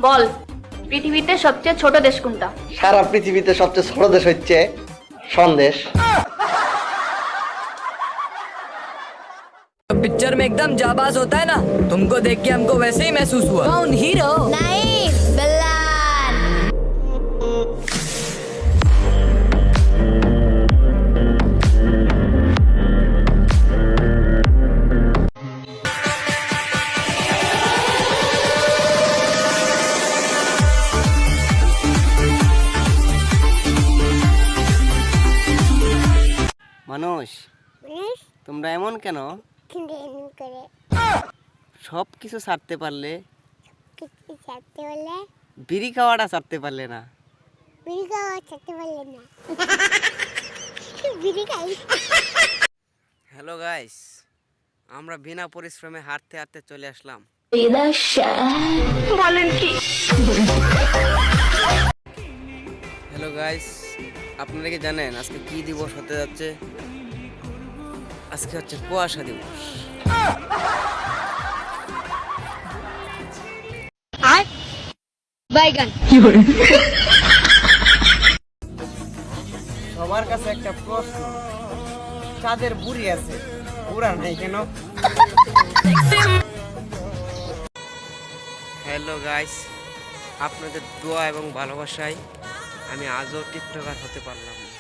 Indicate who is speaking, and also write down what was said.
Speaker 1: বল পৃথিবীতে সবচেয়ে ছোট দেশ কোনটা?
Speaker 2: সারা পৃথিবীতে সবচেয়ে ছোট দেশ হচ্ছে সন্দেশ।
Speaker 3: पिक्चर में एकदम जाबाज होता है ना, तुमको देख के हमको वैसे ही महसूस हुआ। कौन हीरो?
Speaker 4: नहीं बिल्लान।
Speaker 2: মানুষ তোমরা এমন কেন? সব কিছু ছাড়তে পারলে বিড়ি খাওয়াটা ছাড়তে পারলে না। হ্যালো গাইস, আমরা বিনা পরিশ্রমে হাঁটতে হাঁটতে চলে আসলাম।
Speaker 1: বলেন কি?
Speaker 2: হ্যালো গাইস, আপনারা কি জানেন আজকে কি দিবস হতে যাচ্ছে? আজকে হচ্ছে কুয়াশা দিবস।
Speaker 4: बैगन।
Speaker 2: সবার কাছে একটা প্রশ্ন, চাঁদের বুড়ি আছে, উড়ান নেই কেন? হ্যালো গাইস, আপনাদের দোয়া এবং ভালোবাসায় আমি আজও টিকটকার হতে পারলাম না।